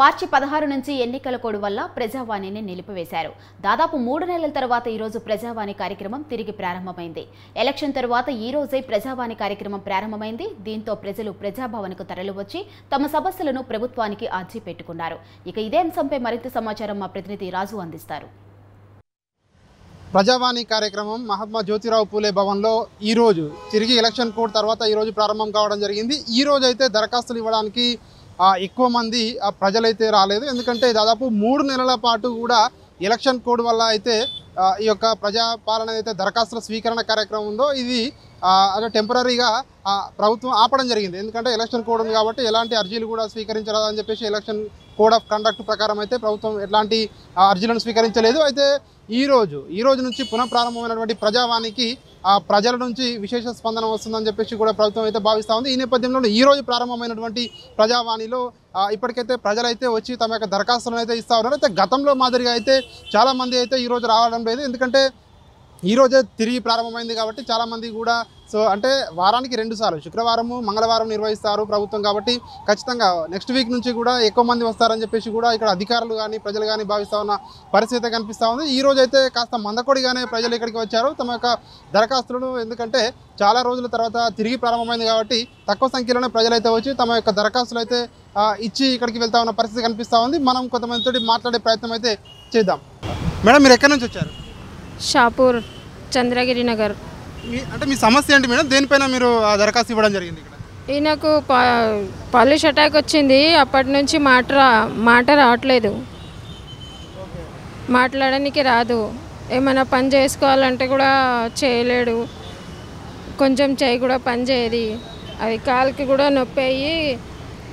మార్చి 16 నుంచి ఎన్నికల కోడ్ వల్ల ప్రజావాణిని నిలిపివేశారు. దాదాపు 3 నెలల తర్వాత ఈ రోజు ప్రజావాణి కార్యక్రమం తిరిగి ప్రారంభమైంది. ఎలక్షన్ తర్వాత ఈ రోజే ప్రజావాణి కార్యక్రమం ప్రారంభమైంది. దీంతో ప్రజలు ప్రజాభవన్కు తరలివచ్చి తమ సమస్యలను ప్రభుత్వానికి ఆర్జీ పెట్టుకున్నారు. ఇక ఇదే అంశంపై మరింత సమాచారం మా ప్రతినిధి రాజు అందిస్తారు. ప్రజావాణి కార్యక్రమం మహాత్మా జ్యోతిరావు పూలే భవన్లో ఈ రోజు తిరిగి ఎలక్షన్ కోడ్ తర్వాత ఈ రోజు ప్రారంభం కావడం జరిగింది. ఈ రోజు అయితే దరఖాస్తులు ఇవ్వడానికి ఎక్కువ మంది ప్రజలైతే రాలేదు. ఎందుకంటే దాదాపు 3 నెలల పాటు కూడా ఎలక్షన్ కోడ్ వల్ల అయితే ఈ యొక్క ప్రజాపాలన అయితే దరఖాస్తుల స్వీకరణ కార్యక్రమం ఉందో ఇది అంటే టెంపరీగా ప్రభుత్వం ఆపడం జరిగింది. ఎందుకంటే ఎలక్షన్ కోడ్ ఉంది కాబట్టి ఎలాంటి అర్జీలు కూడా స్వీకరించరాదని చెప్పేసి ఎలక్షన్ కోడ్ ఆఫ్ కండక్ట్ ప్రకారం అయితే ప్రభుత్వం ఎలాంటి అర్జీలను స్వీకరించలేదు. అయితే ఈ రోజు నుంచి పునఃప్రారంభమైనటువంటి ప్రజావాణికి ప్రజల నుంచి విశేష స్పందన వస్తుందని చెప్పేసి కూడా ప్రభుత్వం అయితే భావిస్తూ ఉంది. ఈ నేపథ్యంలో ఈ రోజు ప్రారంభమైనటువంటి ప్రజావాణిలో ఇప్పటికైతే ప్రజలైతే వచ్చి తమ యొక్క దరఖాస్తులను అయితే ఇస్తూ ఉన్నారు. అయితే గతంలో మాదిరిగా అయితే చాలామంది అయితే ఈరోజు రావడం లేదు. ఎందుకంటే ఈరోజే తిరిగి ప్రారంభమైంది కాబట్టి చాలామంది కూడా అంటే వారానికి 2 సార్లు శుక్రవారము మంగళవారం నిర్వహిస్తారు ప్రభుత్వం కాబట్టి ఖచ్చితంగా నెక్స్ట్ వీక్ నుంచి కూడా ఎక్కువ మంది వస్తారని చెప్పేసి కూడా ఇక్కడ అధికారులు కానీ ప్రజలు కానీ భావిస్తూ ఉన్న పరిస్థితి కనిపిస్తూ ఉంది. ఈ రోజు అయితే కాస్త మందకొడిగానే ప్రజలు ఇక్కడికి వచ్చారు తమ యొక్క దరఖాస్తులను. ఎందుకంటే చాలా రోజుల తర్వాత తిరిగి ప్రారంభమైంది కాబట్టి తక్కువ సంఖ్యలోనే ప్రజలైతే వచ్చి తమ యొక్క దరఖాస్తులు అయితే ఇచ్చి ఇక్కడికి వెళ్తా ఉన్న పరిస్థితి కనిపిస్తూ ఉంది. మనం కొంతమందితో మాట్లాడే ప్రయత్నం అయితే చేద్దాం. మేడం, మీరు ఎక్కడి నుంచి వచ్చారు? షాపూర్, చంద్రగిరి నగర్. అంటే మీ సమస్య ఏంటి మేడం? దేనిపైన మీరు దరఖాస్తు ఇవ్వడం జరిగింది? ఇక్కడ ఈయనకు పాలిష్ అటాక్ వచ్చింది. అప్పటి నుంచి మాట రావట్లేదు, మాట్లాడడానికి రాదు. ఏమైనా పని చేసుకోవాలంటే కూడా చేయలేడు. కొంచెం చేయి కూడా పని చేయదు. అది కాలుకి కూడా నొప్పి అయ్యి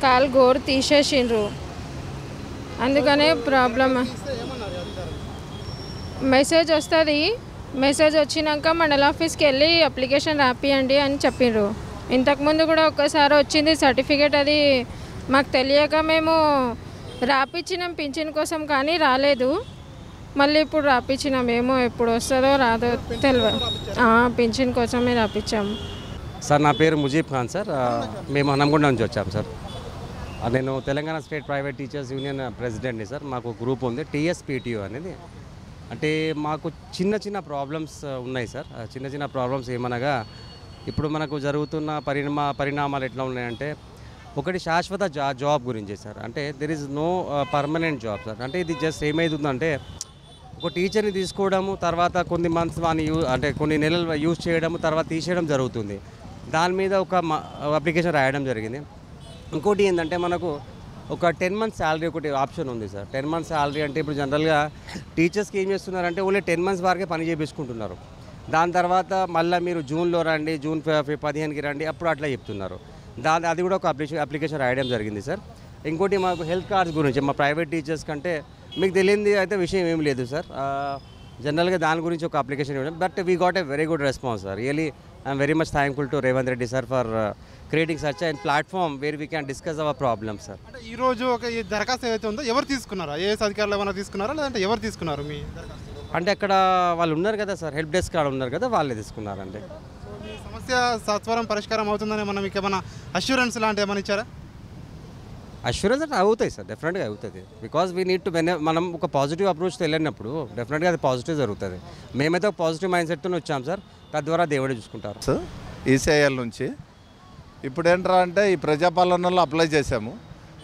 కాలు గోరు తీసేసిండ్రు. అందుకనే ప్రాబ్లమ్. మెసేజ్ వస్తుంది. మెసేజ్ వచ్చినాక మండల ఆఫీస్కి వెళ్ళి అప్లికేషన్ రాపియండి అని చెప్పిండ్రు. ఇంతకుముందు కూడా ఒక్కసారి వచ్చింది సర్టిఫికేట్. అది మాకు తెలియక మేము రాపిచ్చినాం పింఛన్ కోసం, కానీ రాలేదు. మళ్ళీ ఇప్పుడు రాపిచ్చినాం. ఏమో ఎప్పుడు వస్తుందో రాదో తెలియదు. పింఛన్ కోసమే రాపించాము. సార్, నా పేరు ముజీబ్ ఖాన్ సార్. మేము హనంగొండ నుంచి వచ్చాము సార్. నేను Telangana state private teachers union ప్రెసిడెంట్ని సార్. మాకు గ్రూప్ ఉంది TSPTU అనేది. అంటే మాకు చిన్న ప్రాబ్లమ్స్ ఉన్నాయి సార్. చిన్న ప్రాబ్లమ్స్ ఏమనగా ఇప్పుడు మనకు జరుగుతున్న పరిణామాలు ఎట్లా ఉన్నాయంటే, ఒకటి శాశ్వత జాబ్ గురించి సార్. అంటే there is no permanent job sir. అంటే ఇది జస్ట్ ఏమవుతుందంటే, ఒక టీచర్ని తీసుకోవడము, తర్వాత కొన్ని మంత్స్ వాని అంటే కొన్ని నెలలు యూజ్ చేయడము, తర్వాత తీసేయడం జరుగుతుంది. దాని మీద ఒక అప్లికేషన్ రాయడం జరిగింది. ఇంకోటి ఏంటంటే, మనకు ఒక 10 months శాలరీ ఒకటి ఆప్షన్ ఉంది సార్. 10 months శాలరీ అంటే ఇప్పుడు జనరల్గా టీచర్స్కి ఏం చేస్తున్నారంటే ఓన్లీ 10 months వరకే పని చేయించుకుంటున్నారు. దాని తర్వాత మళ్ళీ మీరు జూన్లో రండి, జూన్ 15కి రండి, అప్పుడు అట్లా చెప్తున్నారు. అది కూడా ఒక అప్లికేషన్ రాయడం జరిగింది సార్. ఇంకోటి మాకు హెల్త్ కార్డ్స్ గురించి మా ప్రైవేట్ టీచర్స్ కంటే మీకు తెలియంది అయితే విషయం ఏం లేదు సార్. జనరల్గా దాని గురించి ఒక అప్లికేషన్ ఇవ్వడం, but we got a very good response sir. Really I'm very much thankful to Revanth Reddy sir for creating such and platform where we can discuss our problems sir. అంటే ఈ రోజు ఒక ఈ దరఖాస్తు ఏదైతే ఉందో ఎవరు తీసుకున్నారా? ఏఎస్ అధికారులు ఏమైనా తీసుకున్నారా, లేదంటే ఎవరు తీసుకున్నారు మీ దరఖాస్తు? అంటే అక్కడ వాళ్ళు ఉన్నారు కదా సార్, హెల్ప్ డెస్క్ కాడ ఉన్నారు కదా, వాళ్ళే తీసుకున్నారండి. మీ సమస్య సత్వరం పరిష్కారం అవుతుందని మనం మీకు ఏమైనా అష్యూరెన్స్ లాంటివి ఏమైనా ఇచ్చారా? అష్యూరెన్స్ అంటే అవుతాయి సార్, డెఫినెట్గా అవుతుంది. బికాజ్ వీ నీడ్ టు మనం ఒక పాజిటివ్ అప్రోచ్తో వెళ్ళినప్పుడు డెఫినెట్గా అది పాజిటివ్ జరుగుతుంది. మేమైతే ఒక పాజిటివ్ మైండ్ సెట్తో వచ్చాం సార్. తద్వారా దేవుడే చూసుకుంటారు సార్. ఈసీఐఎల్ నుంచి ఇప్పుడు ఏంట్రా అంటే ఈ ప్రజాపాలనలో అప్లై చేసాము.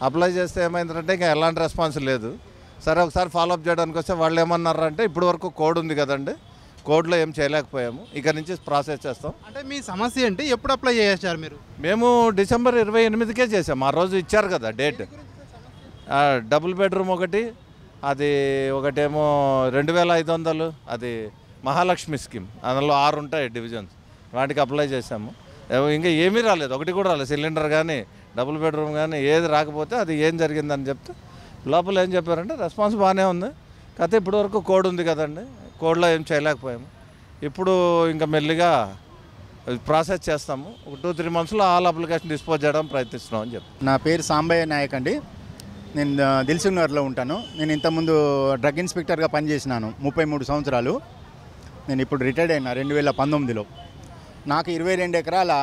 అప్లై చేస్తే ఏమైందంటే ఇంకా ఎలాంటి రెస్పాన్స్ లేదు. సరే ఒకసారి ఫాలోఅప్ చేయడానికి వస్తే వాళ్ళు ఏమన్నారంటే ఇప్పుడు వరకు కోడ్ ఉంది కదండి, కోడ్లో ఏం చేయలేకపోయాము, ఇక నుంచి ప్రాసెస్ చేస్తాం. అంటే మీ సమస్య ఏంటి? ఎప్పుడు అప్లై చేశారు మీరు? మేము డిసెంబర్ 28కే చేసాము. ఆ రోజు ఇచ్చారు కదా డేట్. డబుల్ బెడ్రూమ్ ఒకటి, అది ఒకటేమో 2500, అది మహాలక్ష్మి స్కీమ్. అందులో 6 ఉంటాయి డివిజన్స్, వాటికి అప్లై చేసాము. ఇంకా ఏమీ రాలేదు, ఒకటి కూడా రాలేదు. సిలిండర్ కానీ డబుల్ బెడ్రూమ్ కానీ ఏది రాకపోతే అది ఏం జరిగిందని చెప్తే లోపల ఏం చెప్పారంటే రెస్పాన్స్ బాగానే ఉంది, కాకపోతే ఇప్పటి వరకు కోడ్ ఉంది కదండి, కోడ్లో ఏం చేయలేకపోయాము. ఇప్పుడు ఇంకా మెల్లిగా ప్రాసెస్ చేస్తాము. ఒక 2-3 monthsలో ఆల్ అప్లికేషన్ డిస్పోజ్ చేయడం ప్రయత్నిస్తున్నాం అని చెప్పి. నా పేరు సాంబయ్య నాయక్ అండి. నేను దిల్సుఖ్నగర్లో ఉంటాను. నేను ఇంతకుముందు డ్రగ్ ఇన్స్పెక్టర్గా పనిచేసినాను 33 సంవత్సరాలు. నేను ఇప్పుడు రిటైర్డ్ అయినా 2019లో. నాకు 22 ఎకరాల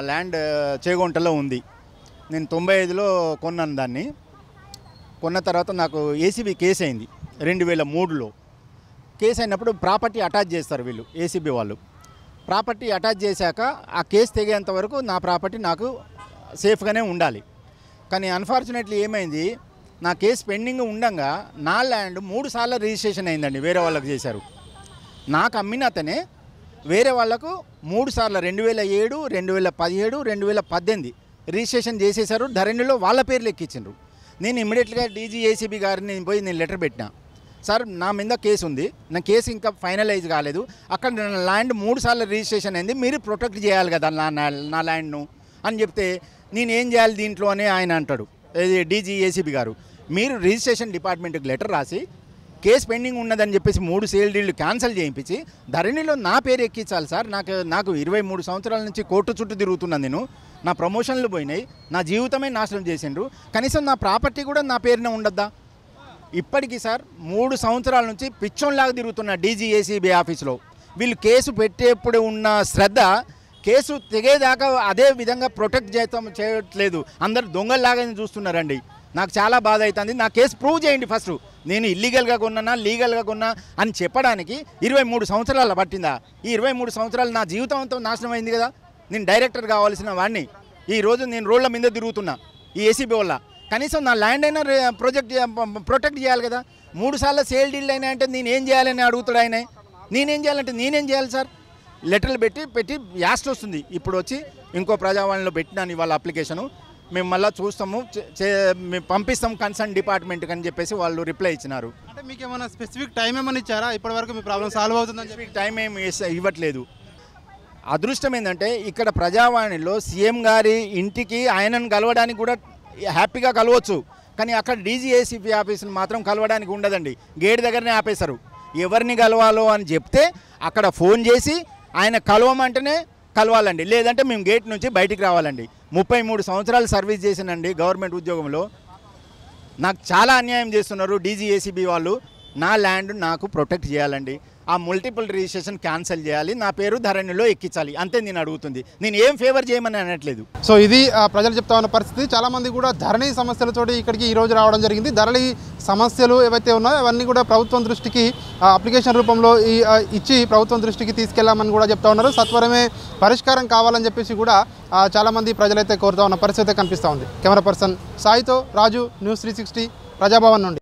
ల్యాండ్ చేగుంటలో ఉంది. నేను 95లో కొన్నాను దాన్ని. కొన్న తర్వాత నాకు ఏసీబీ కేసు అయింది 2003లో. కేసు అయినప్పుడు ప్రాపర్టీ అటాచ్ చేస్తారు వీళ్ళు, ఏసీబీ వాళ్ళు. ప్రాపర్టీ అటాచ్ చేశాక ఆ కేసు తెగేంత వరకు నా ప్రాపర్టీ నాకు సేఫ్గానే ఉండాలి. కానీ అన్ఫార్చునేట్లీ ఏమైంది, నా కేసు పెండింగ్ ఉండగా నా ల్యాండ్ 3 సార్లు రిజిస్ట్రేషన్ అయిందండి. వేరే వాళ్ళకి చేశారు. నాకు అమ్మిన అతనే వేరే వాళ్ళకు 3 సార్లు 2007, 2017, 2018 రిజిస్ట్రేషన్ చేసేశారు. ధరణిలో వాళ్ళ పేర్లు ఎక్కించారు. నేను ఇమ్మీడియట్గా డీజీ ఏసీబీ గారిని పోయి నేను లెటర్ పెట్టినా, సార్ నా మీద కేసు ఉంది, నా కేసు ఇంకా ఫైనలైజ్ కాలేదు, అక్కడ నా ల్యాండ్ 3 సార్లు రిజిస్ట్రేషన్ అయింది, మీరు ప్రొటెక్ట్ చేయాలి కదా నా ల్యాండ్ను అని చెప్తే, నేను ఏం చేయాలి దీంట్లో అని ఆయన అంటాడు డీజీ ఏసీబీ గారు. మీరు రిజిస్ట్రేషన్ డిపార్ట్మెంట్కి లెటర్ రాసి కేసు పెండింగ్ ఉన్నదని చెప్పేసి 3 సేల్ డీళ్లు క్యాన్సిల్ చేయించి ధరణిలో నా పేరు ఎక్కించాలి సార్. నాకు 23 సంవత్సరాల నుంచి కోర్టు చుట్టూ తిరుగుతున్నాను. నేను నా ప్రమోషన్లు పోయినాయి, నా జీవితమే నాశనం చేసిండ్రు, కనీసం నా ప్రాపర్టీ కూడా నా పేరునే ఉండద్దా? ఇప్పటికీ సార్ 3 సంవత్సరాల నుంచి పిచ్చోన్లాగా తిరుగుతున్న డీజీ ఏసీబీ ఆఫీస్లో. వీళ్ళు కేసు పెట్టేప్పుడు ఉన్న శ్రద్ధ కేసు తెగేదాకా అదే విధంగా ప్రొటెక్ట్ చేయట్లేదు. అందరు దొంగల్లాగానే చూస్తున్నారండి. నాకు చాలా బాధ అవుతుంది. నా కేసు ప్రూవ్ చేయండి ఫస్ట్. నేను ఇల్లీగల్గా కొన్నానా లీగల్గా కొన్నా అని చెప్పడానికి 23 సంవత్సరాలు పట్టిందా? ఈ 23 సంవత్సరాలు నా జీవితం అంతా నాశనం అయింది కదా. నేను డైరెక్టర్ కావాల్సిన వాడిని, ఈరోజు నేను రోడ్ల మీద తిరుగుతున్నా ఈ ఏసీబీ వల్ల. కనీసం నా ల్యాండ్ అయినా ప్రొటెక్ట్ చేయాలి కదా. 3 సార్లు సేల్ డీల్ అయినా అంటే నేను ఏం చేయాలని అడుగుతాడు ఆయన. నేనేం చేయాలంటే నేనేం చేయాలి సార్? లెటర్లు పెట్టి యాస్ట్ వస్తుంది. ఇప్పుడు వచ్చి ఇంకో ప్రజావాణిలో పెట్టినాను ఇవాళ అప్లికేషను. మేము మళ్ళీ చూస్తాము, మేము పంపిస్తాం కన్సర్న్ డిపార్ట్మెంట్కి అని చెప్పేసి వాళ్ళు రిప్లై ఇచ్చినారు. అంటే మీకు ఏమైనా స్పెసిఫిక్ టైం ఏమైనా ఇచ్చారా? ఇప్పటివరకు మీ ప్రాబ్లం సాల్వ్ అవుతుందని చెప్పి టైం ఏమి ఇవ్వట్లేదు. అదృష్టం ఏంటంటే ఇక్కడ ప్రజావాణిలో సీఎం గారి ఇంటికి ఆయనను కలవడానికి కూడా హ్యాపీగా కలవచ్చు, కానీ అక్కడ డీజీ ఏసీబీ ఆఫీసును మాత్రం కలవడానికి ఉండదండి. గేట్ దగ్గరనే ఆపేశారు. ఎవరిని కలవాలో అని చెప్తే అక్కడ ఫోన్ చేసి ఆయన కలవమంటేనే కలవాలండి, లేదంటే మేము గేట్ నుంచి బయటికి రావాలండి. 33 సంవత్సరాలు సర్వీస్ చేసినండి గవర్నమెంట్ ఉద్యోగంలో. నాకు చాలా అన్యాయం చేస్తున్నారు డీజీ ఏసీబీ వాళ్ళు. నా ల్యాండ్ నాకు ప్రొటెక్ట్ చేయాలండి. ఆ మల్టిపుల్ రిజిస్ట్రేషన్ క్యాన్సిల్ చేయాలి, నా పేరు ధరణిలో ఎక్కించాలి, అంతే నేను అడుగుతుంది. నేను ఏం ఫేవర్ చేయమని అనట్లేదు. సో ఇది ప్రజలు చెప్తా ఉన్న పరిస్థితి. చాలామంది కూడా ధరణి సమస్యలతోటి ఇక్కడికి ఈరోజు రావడం జరిగింది. ధరణి సమస్యలు ఏవైతే ఉన్నాయో అవన్నీ కూడా ప్రభుత్వం దృష్టికి అప్లికేషన్ రూపంలో ఇచ్చి ప్రభుత్వం దృష్టికి తీసుకెళ్లామని కూడా చెప్తా ఉన్నారు. సత్వరమే పరిష్కారం కావాలని చెప్పేసి కూడా చాలామంది ప్రజలైతే కోరుతా ఉన్న పరిస్థితి కనిపిస్తూ ఉంది. కెమెరా పర్సన్ సాయితో రాజు, న్యూస్ 360 ప్రజాభవన్ నుండి.